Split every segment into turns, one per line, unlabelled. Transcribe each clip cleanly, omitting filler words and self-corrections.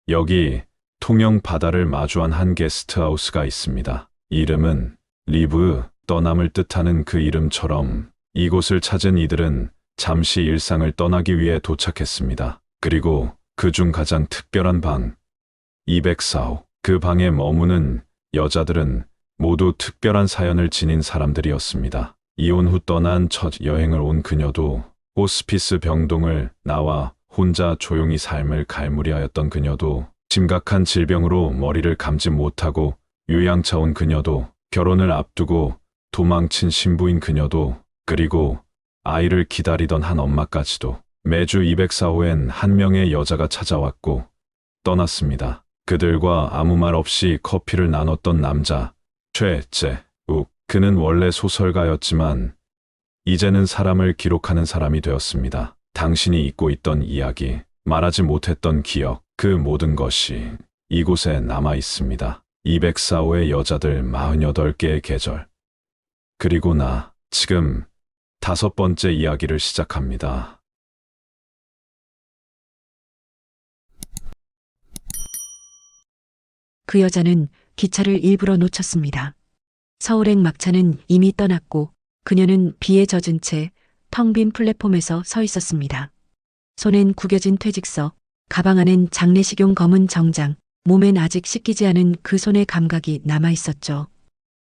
여기 통영 바다를 마주한 한 게스트하우스가 있습니다. 이름은 리브, 떠남을 뜻하는 그 이름처럼 이곳을 찾은 이들은 잠시 일상을 떠나기 위해 도착했습니다. 그리고 그중 가장 특별한 방, 204호. 그 방에 머무는 여자들은 모두 특별한 사연을 지닌 사람들이었습니다. 이혼 후 떠난 첫 여행을 온 그녀도, 호스피스 병동을 나와 혼자 조용히 삶을 갈무리하였던 그녀도, 심각한 질병으로 머리를 감지 못하고 요양차 온 그녀도, 결혼을 앞두고 도망친 신부인 그녀도, 그리고 아이를 기다리던 한 엄마까지도. 매주 204호엔 한 명의 여자가 찾아왔고 떠났습니다. 그들과 아무 말 없이 커피를 나눴던 남자, 최재욱. 그는 원래 소설가였지만 이제는 사람을 기록하는 사람이 되었습니다. 당신이 잊고 있던 이야기, 말하지 못했던 기억, 그 모든 것이 이곳에 남아 있습니다. 204호의 여자들 48개의 계절. 그리고 나, 지금 5번째 이야기를 시작합니다.
그 여자는 기차를 일부러 놓쳤습니다. 서울행 막차는 이미 떠났고 그녀는 비에 젖은 채 텅 빈 플랫폼에서 서 있었습니다. 손엔 구겨진 퇴직서, 가방 안엔 장례식용 검은 정장, 몸엔 아직 씻기지 않은 그 손의 감각이 남아 있었죠.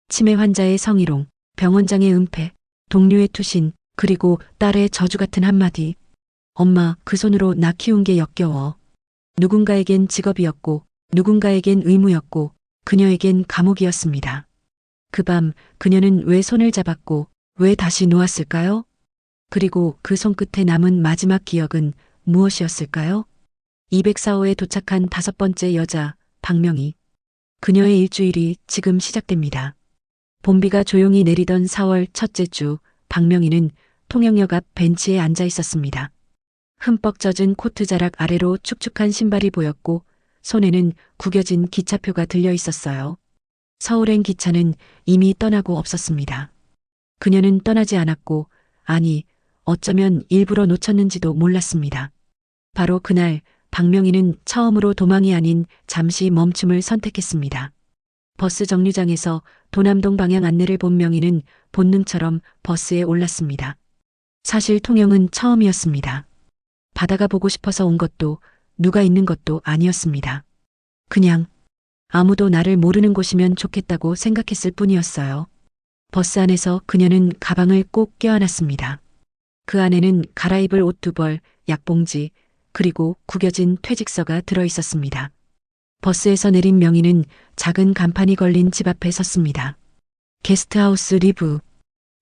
치매 환자의 성희롱, 병원장의 은폐, 동료의 투신, 그리고 딸의 저주 같은 한마디. 엄마, 그 손으로 나 키운 게 역겨워. 누군가에겐 직업이었고 누군가에겐 의무였고 그녀에겐 감옥이었습니다. 그 밤 그녀는 왜 손을 잡았고 왜 다시 놓았을까요? 그리고 그 손끝에 남은 마지막 기억은 무엇이었을까요? 204호에 도착한 5번째 여자, 박명희. 그녀의 일주일이 지금 시작됩니다. 봄비가 조용히 내리던 4월 첫째 주, 박명희는 통영역 앞 벤치에 앉아 있었습니다. 흠뻑 젖은 코트 자락 아래로 축축한 신발이 보였고 손에는 구겨진 기차표가 들려 있었어요. 서울행 기차는 이미 떠나고 없었습니다. 그녀는 떠나지 않았고, 아니, 어쩌면 일부러 놓쳤는지도 몰랐습니다. 바로 그날 박명희는 처음으로 도망이 아닌 잠시 멈춤을 선택했습니다. 버스 정류장에서 도남동 방향 안내를 본 명희는 본능처럼 버스에 올랐습니다. 사실 통영은 처음이었습니다. 바다가 보고 싶어서 온 것도 누가 있는 것도 아니었습니다. 그냥 아무도 나를 모르는 곳이면 좋겠다고 생각했을 뿐이었어요. 버스 안에서 그녀는 가방을 꼭 껴안았습니다. 그 안에는 갈아입을 옷 2벌, 약봉지, 그리고 구겨진 퇴직서가 들어 있었습니다. 버스에서 내린 명희는 작은 간판이 걸린 집 앞에 섰습니다. 게스트하우스 리브.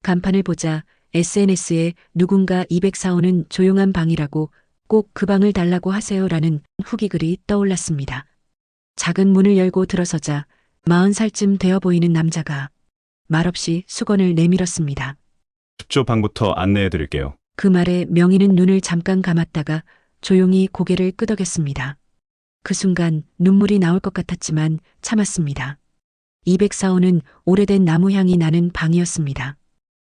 간판을 보자 SNS에 누군가 204호는 조용한 방이라고 꼭 그 방을 달라고 하세요라는 후기 글이 떠올랐습니다. 작은 문을 열고 들어서자 40살쯤 되어 보이는 남자가 말없이 수건을 내밀었습니다.
10조 방부터 안내해 드릴게요.
그 말에 명희는 눈을 잠깐 감았다가 조용히 고개를 끄덕였습니다. 그 순간 눈물이 나올 것 같았지만 참았습니다. 204호는 오래된 나무 향이 나는 방이었습니다.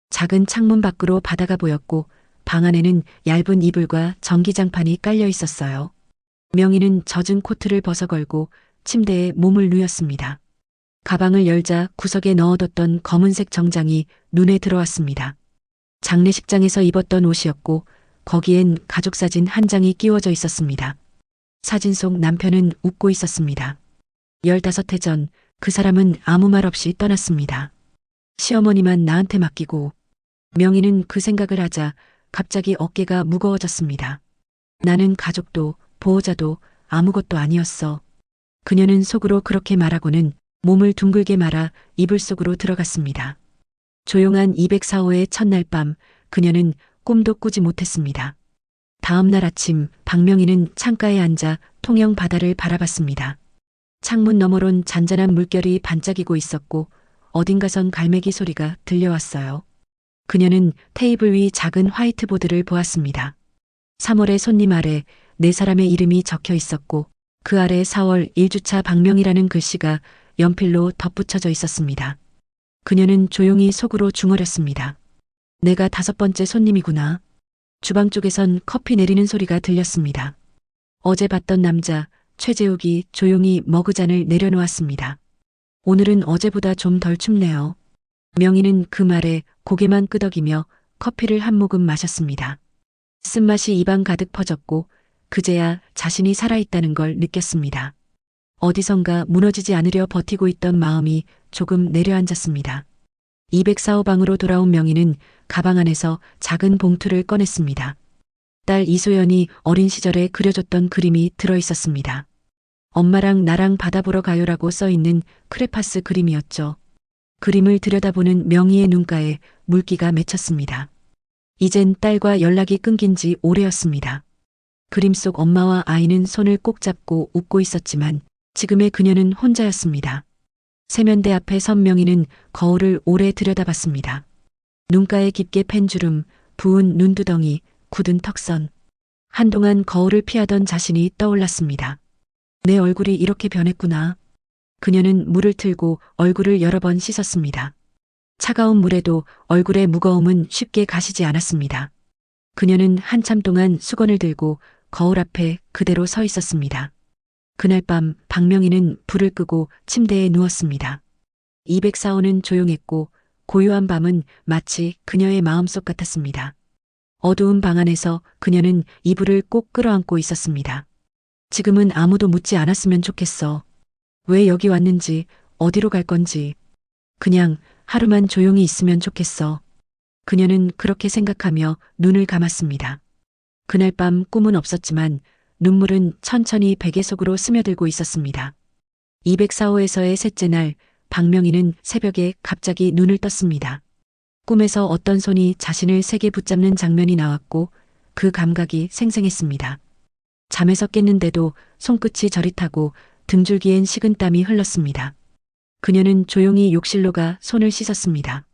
작은 창문 밖으로 바다가 보였고 방 안에는 얇은 이불과 전기장판이 깔려 있었어요. 명희는 젖은 코트를 벗어걸고 침대에 몸을 누였습니다. 가방을 열자 구석에 넣어뒀던 검은색 정장이 눈에 들어왔습니다. 장례식장에서 입었던 옷이었고 거기엔 가족사진 한 장이 끼워져 있었습니다. 사진 속 남편은 웃고 있었습니다. 15해 전 그 사람은 아무 말 없이 떠났습니다. 시어머니만 나한테 맡기고. 명희는 그 생각을 하자 갑자기 어깨가 무거워졌습니다. 나는 가족도 보호자도 아무것도 아니었어. 그녀는 속으로 그렇게 말하고는 몸을 둥글게 말아 이불 속으로 들어갔습니다. 조용한 204호의 첫날 밤 그녀는 꿈도 꾸지 못했습니다. 다음 날 아침 박명희는 창가에 앉아 통영 바다를 바라봤습니다. 창문 너머론 잔잔한 물결이 반짝이고 있었고 어딘가선 갈매기 소리가 들려왔어요. 그녀는 테이블 위 작은 화이트보드를 보았습니다. 3월의 손님 아래 4사람의 이름이 적혀 있었고 그 아래 4월 1주차 박명희라는 글씨가 연필로 덧붙여져 있었습니다. 그녀는 조용히 속으로 중얼했습니다. 내가 5번째 손님이구나. 주방 쪽에선 커피 내리는 소리가 들렸습니다. 어제 봤던 남자, 최재욱이 조용히 머그잔을 내려놓았습니다. 오늘은 어제보다 좀 덜 춥네요. 명희는 그 말에 고개만 끄덕이며 커피를 한 모금 마셨습니다. 쓴맛이 입안 가득 퍼졌고 그제야 자신이 살아있다는 걸 느꼈습니다. 어디선가 무너지지 않으려 버티고 있던 마음이 조금 내려앉았습니다. 204호방으로 돌아온 명희는 가방 안에서 작은 봉투를 꺼냈습니다. 딸 이소연이 어린 시절에 그려줬던 그림이 들어있었습니다. 엄마랑 나랑 바다 보러 가요라고 써있는 크레파스 그림이었죠. 그림을 들여다보는 명희의 눈가에 물기가 맺혔습니다. 이젠 딸과 연락이 끊긴 지 오래였습니다. 그림 속 엄마와 아이는 손을 꼭 잡고 웃고 있었지만 지금의 그녀는 혼자였습니다. 세면대 앞에 선 명희는 거울을 오래 들여다봤습니다. 눈가에 깊게 팬 주름, 부은 눈두덩이, 굳은 턱선. 한동안 거울을 피하던 자신이 떠올랐습니다. 내 얼굴이 이렇게 변했구나. 그녀는 물을 틀고 얼굴을 여러 번 씻었습니다. 차가운 물에도 얼굴의 무거움은 쉽게 가시지 않았습니다. 그녀는 한참 동안 수건을 들고 거울 앞에 그대로 서 있었습니다. 그날 밤 박명희는 불을 끄고 침대에 누웠습니다. 204호는 조용했고 고요한 밤은 마치 그녀의 마음속 같았습니다. 어두운 방 안에서 그녀는 이불을 꼭 끌어안고 있었습니다. 지금은 아무도 묻지 않았으면 좋겠어. 왜 여기 왔는지, 어디로 갈 건지. 그냥 하루만 조용히 있으면 좋겠어. 그녀는 그렇게 생각하며 눈을 감았습니다. 그날 밤 꿈은 없었지만 눈물은 천천히 베개 속으로 스며들고 있었습니다. 204호에서의 셋째 날, 박명희는 새벽에 갑자기 눈을 떴습니다. 꿈에서 어떤 손이 자신을 세게 붙잡는 장면이 나왔고 그 감각이 생생했습니다. 잠에서 깼는데도 손끝이 저릿하고 등줄기엔 식은땀이 흘렀습니다. 그녀는 조용히 욕실로 가 손을 씻었습니다.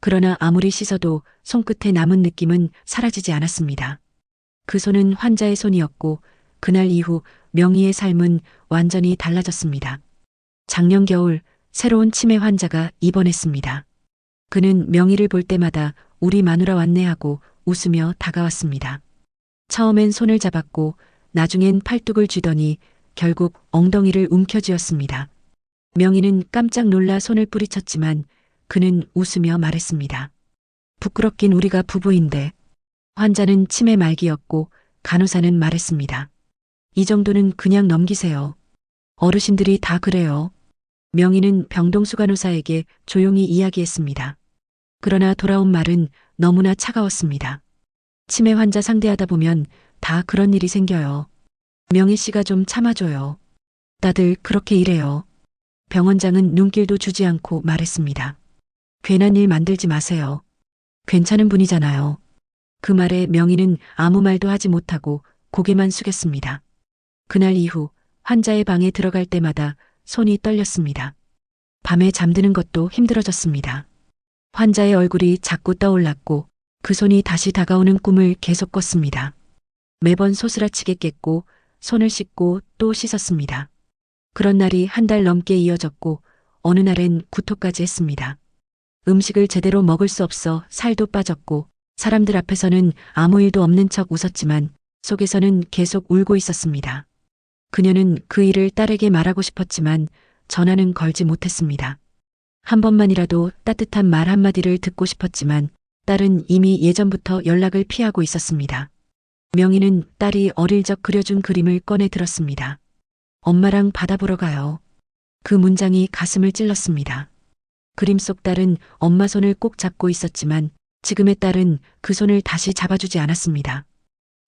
그러나 아무리 씻어도 손끝에 남은 느낌은 사라지지 않았습니다. 그 손은 환자의 손이었고 그날 이후 명희의 삶은 완전히 달라졌습니다. 작년 겨울 새로운 치매 환자가 입원했습니다. 그는 명희를 볼 때마다 우리 마누라 왔네 하고 웃으며 다가왔습니다. 처음엔 손을 잡았고 나중엔 팔뚝을 쥐더니 결국 엉덩이를 움켜쥐었습니다. 명희는 깜짝 놀라 손을 뿌리쳤지만 그는 웃으며 말했습니다. 부끄럽긴 우리가 부부인데. 환자는 치매 말기였고 간호사는 말했습니다. 이 정도는 그냥 넘기세요. 어르신들이 다 그래요. 명희는 병동수 간호사에게 조용히 이야기했습니다. 그러나 돌아온 말은 너무나 차가웠습니다. 치매 환자 상대하다 보면 다 그런 일이 생겨요. 명희 씨가 좀 참아줘요. 다들 그렇게 일해요. 병원장은 눈길도 주지 않고 말했습니다. 괜한 일 만들지 마세요. 괜찮은 분이잖아요. 그 말에 명희는 아무 말도 하지 못하고 고개만 숙였습니다. 그날 이후 환자의 방에 들어갈 때마다 손이 떨렸습니다. 밤에 잠드는 것도 힘들어졌습니다. 환자의 얼굴이 자꾸 떠올랐고 그 손이 다시 다가오는 꿈을 계속 꿨습니다. 매번 소스라치게 깼고 손을 씻고 또 씻었습니다. 그런 날이 한 달 넘게 이어졌고 어느 날엔 구토까지 했습니다. 음식을 제대로 먹을 수 없어 살도 빠졌고 사람들 앞에서는 아무 일도 없는 척 웃었지만 속에서는 계속 울고 있었습니다. 그녀는 그 일을 딸에게 말하고 싶었지만 전화는 걸지 못했습니다. 한 번만이라도 따뜻한 말 한마디를 듣고 싶었지만 딸은 이미 예전부터 연락을 피하고 있었습니다. 명희는 딸이 어릴 적 그려준 그림을 꺼내 들었습니다. 엄마랑 바다 보러 가요. 그 문장이 가슴을 찔렀습니다. 그림 속 딸은 엄마 손을 꼭 잡고 있었지만 지금의 딸은 그 손을 다시 잡아주지 않았습니다.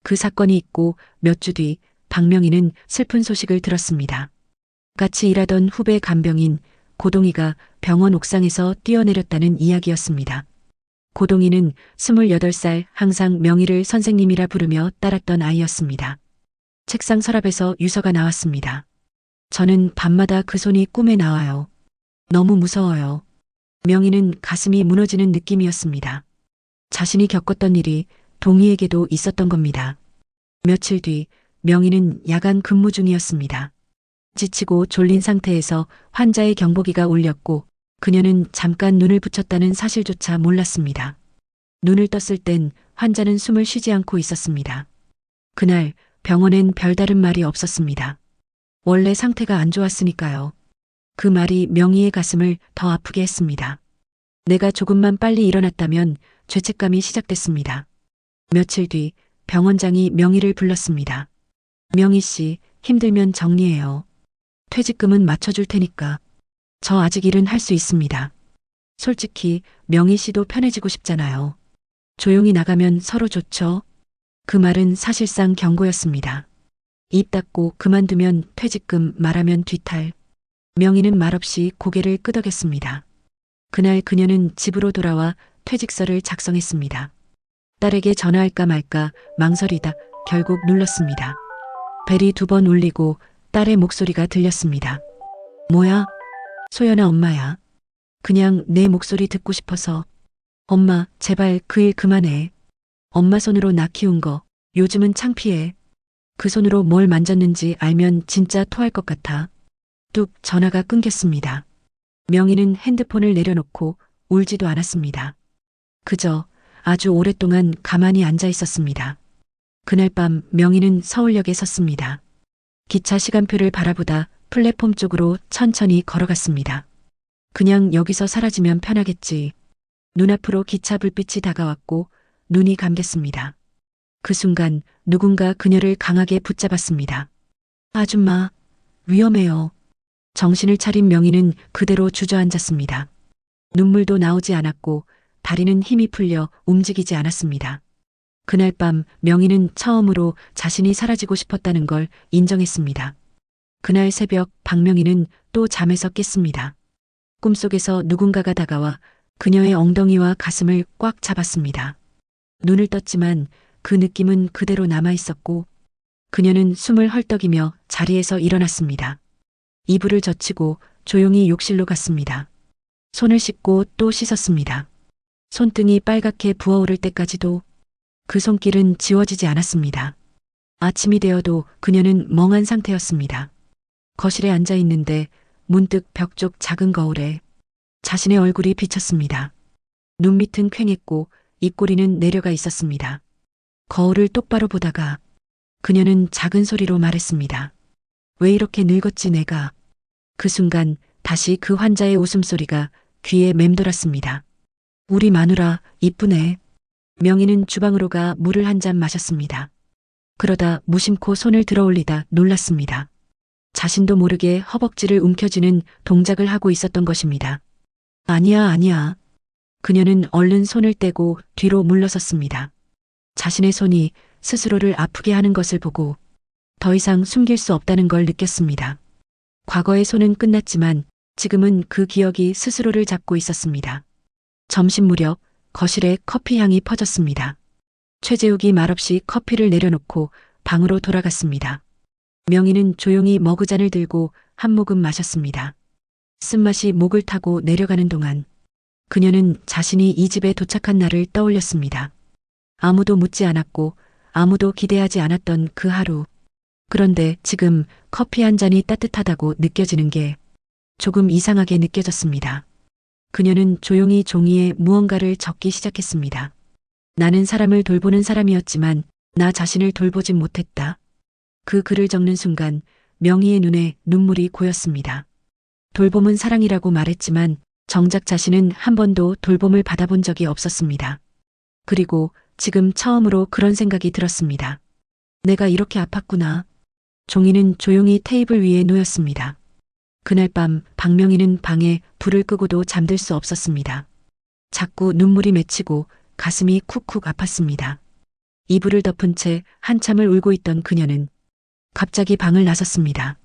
그 사건이 있고 몇 주 뒤 박명희는 슬픈 소식을 들었습니다. 같이 일하던 후배 간병인 고동희가 병원 옥상에서 뛰어내렸다는 이야기였습니다. 고동희는 28살 항상 명희를 선생님이라 부르며 따랐던 아이였습니다. 책상 서랍에서 유서가 나왔습니다. 저는 밤마다 그 손이 꿈에 나와요. 너무 무서워요. 명희는 가슴이 무너지는 느낌이었습니다. 자신이 겪었던 일이 동희에게도 있었던 겁니다. 며칠 뒤 명희는 야간 근무 중이었습니다. 지치고 졸린 상태에서 환자의 경보기가 울렸고 그녀는 잠깐 눈을 붙였다는 사실조차 몰랐습니다. 눈을 떴을 땐 환자는 숨을 쉬지 않고 있었습니다. 그날 병원엔 별다른 말이 없었습니다. 원래 상태가 안 좋았으니까요. 그 말이 명희의 가슴을 더 아프게 했습니다. 내가 조금만 빨리 일어났다면 죄책감이 시작됐습니다. 며칠 뒤 병원장이 명희를 불렀습니다. 명희 씨, 힘들면 정리해요. 퇴직금은 맞춰줄 테니까. 저 아직 일은 할 수 있습니다. 솔직히 명희 씨도 편해지고 싶잖아요. 조용히 나가면 서로 좋죠? 그 말은 사실상 경고였습니다. 입 닫고 그만두면 퇴직금, 말하면 뒤탈. 명희는 말없이 고개를 끄덕였습니다. 그날 그녀는 집으로 돌아와 퇴직서를 작성했습니다. 딸에게 전화할까 말까 망설이다 결국 눌렀습니다. 벨이 2번 울리고 딸의 목소리가 들렸습니다. 뭐야? 소연아, 엄마야. 그냥 내 목소리 듣고 싶어서. 엄마, 제발 그 일 그만해. 엄마 손으로 나 키운 거 요즘은 창피해. 그 손으로 뭘 만졌는지 알면 진짜 토할 것 같아. 뚝, 전화가 끊겼습니다. 명희는 핸드폰을 내려놓고 울지도 않았습니다. 그저 아주 오랫동안 가만히 앉아 있었습니다. 그날 밤 명희는 서울역에 섰습니다. 기차 시간표를 바라보다 플랫폼 쪽으로 천천히 걸어갔습니다. 그냥 여기서 사라지면 편하겠지. 눈앞으로 기차 불빛이 다가왔고 눈이 감겼습니다. 그 순간 누군가 그녀를 강하게 붙잡았습니다. 아줌마, 위험해요. 정신을 차린 명희는 그대로 주저앉았습니다. 눈물도 나오지 않았고 다리는 힘이 풀려 움직이지 않았습니다. 그날 밤 명희는 처음으로 자신이 사라지고 싶었다는 걸 인정했습니다. 그날 새벽 박명희는 또 잠에서 깼습니다. 꿈속에서 누군가가 다가와 그녀의 엉덩이와 가슴을 꽉 잡았습니다. 눈을 떴지만 그 느낌은 그대로 남아 있었고 그녀는 숨을 헐떡이며 자리에서 일어났습니다. 이불을 젖히고 조용히 욕실로 갔습니다. 손을 씻고 또 씻었습니다. 손등이 빨갛게 부어오를 때까지도 그 손길은 지워지지 않았습니다. 아침이 되어도 그녀는 멍한 상태였습니다. 거실에 앉아 있는데 문득 벽 쪽 작은 거울에 자신의 얼굴이 비쳤습니다. 눈밑은 퀭했고 입꼬리는 내려가 있었습니다. 거울을 똑바로 보다가 그녀는 작은 소리로 말했습니다. 왜 이렇게 늙었지 내가. 그 순간 다시 그 환자의 웃음소리가 귀에 맴돌았습니다. 우리 마누라 이쁘네. 명희는 주방으로 가 물을 한 잔 마셨습니다. 그러다 무심코 손을 들어 올리다 놀랐습니다. 자신도 모르게 허벅지를 움켜쥐는 동작을 하고 있었던 것입니다. 아니야, 아니야. 그녀는 얼른 손을 떼고 뒤로 물러섰습니다. 자신의 손이 스스로를 아프게 하는 것을 보고 더 이상 숨길 수 없다는 걸 느꼈습니다. 과거의 손은 끝났지만 지금은 그 기억이 스스로를 잡고 있었습니다. 점심 무렵 거실에 커피 향이 퍼졌습니다. 최재욱이 말없이 커피를 내려놓고 방으로 돌아갔습니다. 명희는 조용히 머그잔을 들고 한 모금 마셨습니다. 쓴맛이 목을 타고 내려가는 동안 그녀는 자신이 이 집에 도착한 날을 떠올렸습니다. 아무도 묻지 않았고 아무도 기대하지 않았던 그 하루. 그런데 지금 커피 한 잔이 따뜻하다고 느껴지는 게 조금 이상하게 느껴졌습니다. 그녀는 조용히 종이에 무언가를 적기 시작했습니다. 나는 사람을 돌보는 사람이었지만 나 자신을 돌보진 못했다. 그 글을 적는 순간 명희의 눈에 눈물이 고였습니다. 돌봄은 사랑이라고 말했지만 정작 자신은 한 번도 돌봄을 받아본 적이 없었습니다. 그리고 지금 처음으로 그런 생각이 들었습니다. 내가 이렇게 아팠구나. 종이는 조용히 테이블 위에 놓였습니다. 그날 밤 박명희는 방에 불을 끄고도 잠들 수 없었습니다. 자꾸 눈물이 맺히고 가슴이 쿡쿡 아팠습니다. 이불을 덮은 채 한참을 울고 있던 그녀는 갑자기 방을 나섰습니다.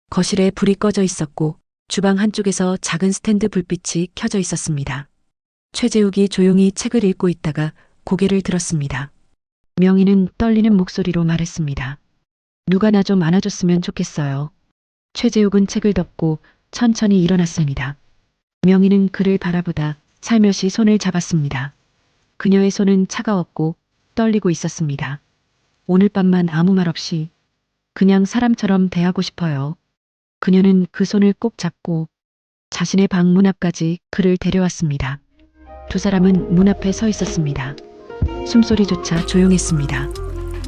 거실에 불이 꺼져 있었고 주방 한쪽에서 작은 스탠드 불빛이 켜져 있었습니다. 최재욱이 조용히 책을 읽고 있다가 고개를 들었습니다. 명희는 떨리는 목소리로 말했습니다. 누가 나 좀 안아줬으면 좋겠어요. 최재욱은 책을 덮고 천천히 일어났습니다. 명희는 그를 바라보다 살며시 손을 잡았습니다. 그녀의 손은 차가웠고 떨리고 있었습니다. 오늘 밤만 아무 말 없이 그냥 사람처럼 대하고 싶어요. 그녀는 그 손을 꼭 잡고 자신의 방 문 앞까지 그를 데려왔습니다. 두 사람은 문 앞에 서 있었습니다. 숨소리조차 조용했습니다.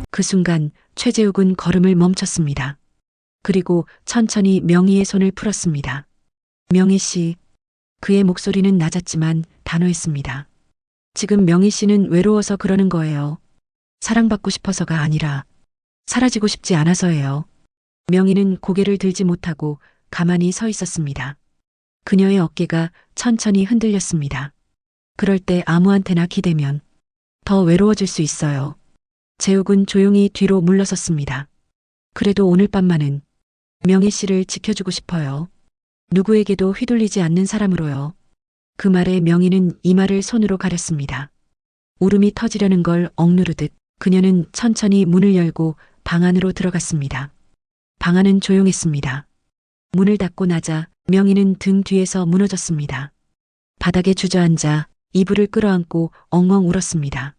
그 순간 최재욱은 걸음을 멈췄습니다. 그리고 천천히 명희의 손을 풀었습니다. 명희 씨. 그의 목소리는 낮았지만 단호했습니다. 지금 명희 씨는 외로워서 그러는 거예요. 사랑받고 싶어서가 아니라 사라지고 싶지 않아서예요. 명희는 고개를 들지 못하고 가만히 서 있었습니다. 그녀의 어깨가 천천히 흔들렸습니다. 그럴 때 아무한테나 기대면 더 외로워질 수 있어요. 재욱은 조용히 뒤로 물러섰습니다. 그래도 오늘 밤만은 명희 씨를 지켜주고 싶어요. 누구에게도 휘둘리지 않는 사람으로요. 그 말에 명희는 이마를 손으로 가렸습니다. 울음이 터지려는 걸 억누르듯 그녀는 천천히 문을 열고 방 안으로 들어갔습니다. 방 안은 조용했습니다. 문을 닫고 나자 명희는 등 뒤에서 무너졌습니다. 바닥에 주저앉아 이불을 끌어안고 엉엉 울었습니다.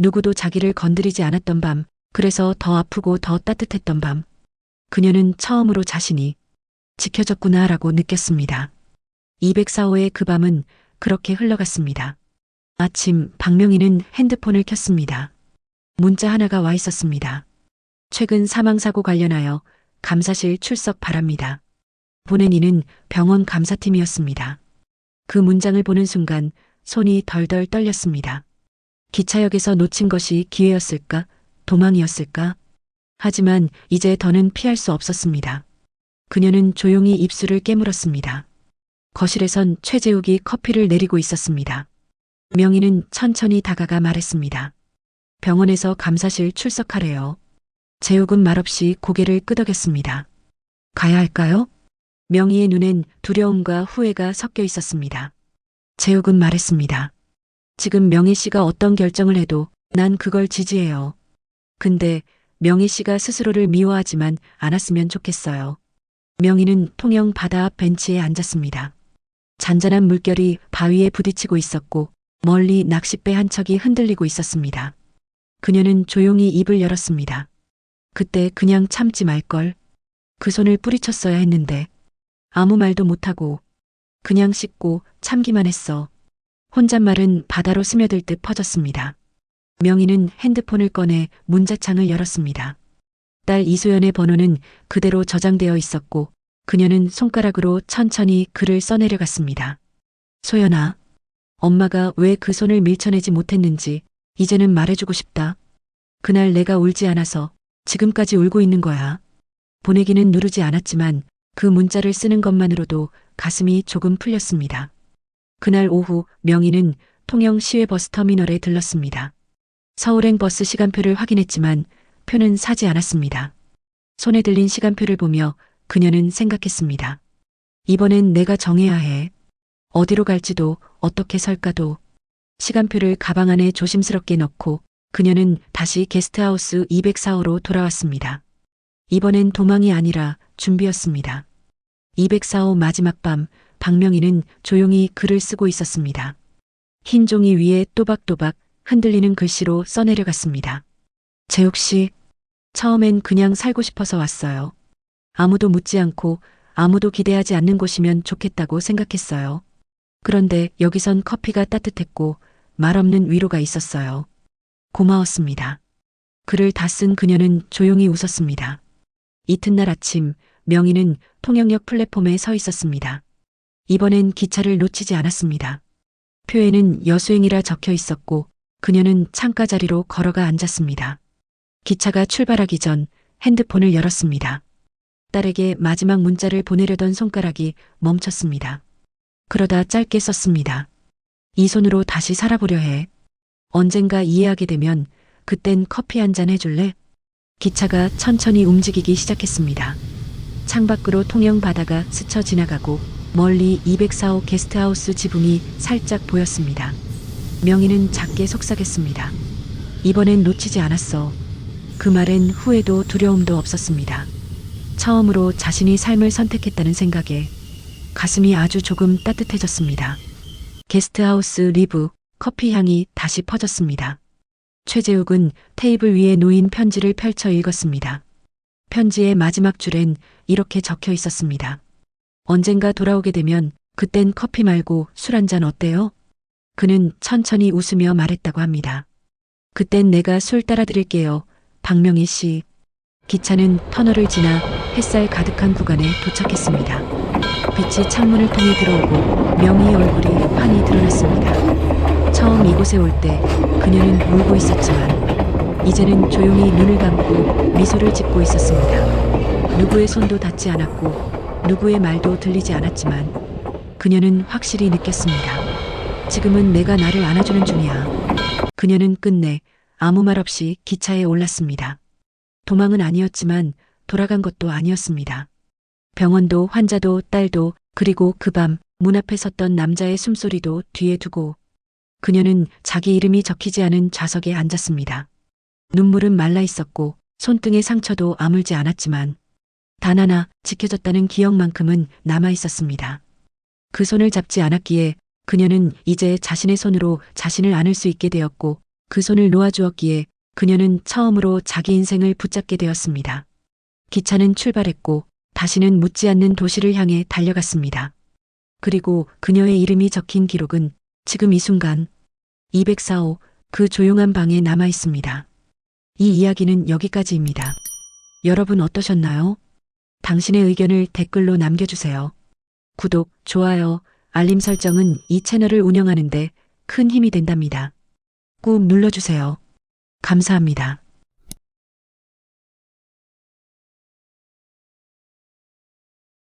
누구도 자기를 건드리지 않았던 밤, 그래서 더 아프고 더 따뜻했던 밤. 그녀는 처음으로 자신이 지켜졌구나라고 느꼈습니다. 204호의 그 밤은 그렇게 흘러갔습니다. 아침 박명희는 핸드폰을 켰습니다. 문자 하나가 와 있었습니다. 최근 사망사고 관련하여 감사실 출석 바랍니다. 보낸 이는 병원 감사팀이었습니다. 그 문장을 보는 순간 손이 덜덜 떨렸습니다. 기차역에서 놓친 것이 기회였을까? 도망이었을까? 하지만 이제 더는 피할 수 없었습니다. 그녀는 조용히 입술을 깨물었습니다. 거실에선 최재욱이 커피를 내리고 있었습니다. 명희는 천천히 다가가 말했습니다. 병원에서 감사실 출석하래요. 재욱은 말없이 고개를 끄덕였습니다. 가야 할까요? 명희의 눈엔 두려움과 후회가 섞여 있었습니다. 재욱은 말했습니다. 지금 명희 씨가 어떤 결정을 해도 난 그걸 지지해요. 근데 명희 씨가 스스로를 미워하지만 않았으면 좋겠어요. 명희는 통영 바다 앞 벤치에 앉았습니다. 잔잔한 물결이 바위에 부딪히고 있었고 멀리 낚싯배 한 척이 흔들리고 있었습니다. 그녀는 조용히 입을 열었습니다. 그때 그냥 참지 말걸. 그 손을 뿌리쳤어야 했는데 아무 말도 못하고 그냥 씻고 참기만 했어. 혼잣말은 바다로 스며들 듯 퍼졌습니다. 명희는 핸드폰을 꺼내 문자창을 열었습니다. 딸 이소연의 번호는 그대로 저장되어 있었고 그녀는 손가락으로 천천히 글을 써내려갔습니다. 소연아, 엄마가 왜 그 손을 밀쳐내지 못했는지 이제는 말해주고 싶다. 그날 내가 울지 않아서 지금까지 울고 있는 거야. 보내기는 누르지 않았지만 그 문자를 쓰는 것만으로도 가슴이 조금 풀렸습니다. 그날 오후 명희는 통영 시외버스터미널에 들렀습니다. 서울행 버스 시간표를 확인했지만 표는 사지 않았습니다. 손에 들린 시간표를 보며 그녀는 생각했습니다. 이번엔 내가 정해야 해. 어디로 갈지도 어떻게 설까도. 시간표를 가방 안에 조심스럽게 넣고 그녀는 다시 게스트하우스 204호로 돌아왔습니다. 이번엔 도망이 아니라 준비였습니다. 204호 마지막 밤 박명희는 조용히 글을 쓰고 있었습니다. 흰 종이 위에 또박또박 흔들리는 글씨로 써내려갔습니다. 재욱 씨, 처음엔 그냥 살고 싶어서 왔어요. 아무도 묻지 않고 아무도 기대하지 않는 곳이면 좋겠다고 생각했어요. 그런데 여기선 커피가 따뜻했고 말 없는 위로가 있었어요. 고마웠습니다. 글을 다 쓴 그녀는 조용히 웃었습니다. 이튿날 아침 명희는 통영역 플랫폼에 서 있었습니다. 이번엔 기차를 놓치지 않았습니다. 표에는 여수행이라 적혀 있었고 그녀는 창가 자리로 걸어가 앉았습니다. 기차가 출발하기 전 핸드폰을 열었습니다. 딸에게 마지막 문자를 보내려던 손가락이 멈췄습니다. 그러다 짧게 썼습니다. 이 손으로 다시 살아보려 해. 언젠가 이해하게 되면 그땐 커피 한 잔 해줄래? 기차가 천천히 움직이기 시작했습니다. 창밖으로 통영 바다가 스쳐 지나가고 멀리 204호 게스트하우스 지붕이 살짝 보였습니다. 명희는 작게 속삭였습니다. 이번엔 놓치지 않았어. 그 말엔 후회도 두려움도 없었습니다. 처음으로 자신이 삶을 선택했다는 생각에 가슴이 아주 조금 따뜻해졌습니다. 게스트하우스 리브, 커피 향이 다시 퍼졌습니다. 최재욱은 테이블 위에 놓인 편지를 펼쳐 읽었습니다. 편지의 마지막 줄엔 이렇게 적혀 있었습니다. 언젠가 돌아오게 되면 그땐 커피 말고 술 한잔 어때요? 그는 천천히 웃으며 말했다고 합니다. 그땐 내가 술 따라 드릴게요. 박명희 씨. 기차는 터널을 지나 햇살 가득한 구간에 도착했습니다. 빛이 창문을 통해 들어오고 명희의 얼굴이 환히 드러났습니다. 처음 이곳에 올 때 그녀는 울고 있었지만 이제는 조용히 눈을 감고 미소를 짓고 있었습니다. 누구의 손도 닿지 않았고 누구의 말도 들리지 않았지만 그녀는 확실히 느꼈습니다. 지금은 내가 나를 안아주는 중이야. 그녀는 끝내 아무 말 없이 기차에 올랐습니다. 도망은 아니었지만 돌아간 것도 아니었습니다. 병원도 환자도 딸도 그리고 그 밤 문 앞에 섰던 남자의 숨소리도 뒤에 두고 그녀는 자기 이름이 적히지 않은 좌석에 앉았습니다. 눈물은 말라 있었고 손등의 상처도 아물지 않았지만 단 하나 지켜졌다는 기억만큼은 남아 있었습니다. 그 손을 잡지 않았기에 그녀는 이제 자신의 손으로 자신을 안을 수 있게 되었고 그 손을 놓아주었기에 그녀는 처음으로 자기 인생을 붙잡게 되었습니다. 기차는 출발했고 다시는 묻지 않는 도시를 향해 달려갔습니다. 그리고 그녀의 이름이 적힌 기록은 지금 이 순간 204호 그 조용한 방에 남아 있습니다. 이 이야기는 여기까지입니다. 여러분 어떠셨나요? 당신의 의견을 댓글로 남겨주세요. 구독, 좋아요, 알림 설정은 이 채널을 운영하는데 큰 힘이 된답니다. 꾹 눌러주세요. 감사합니다.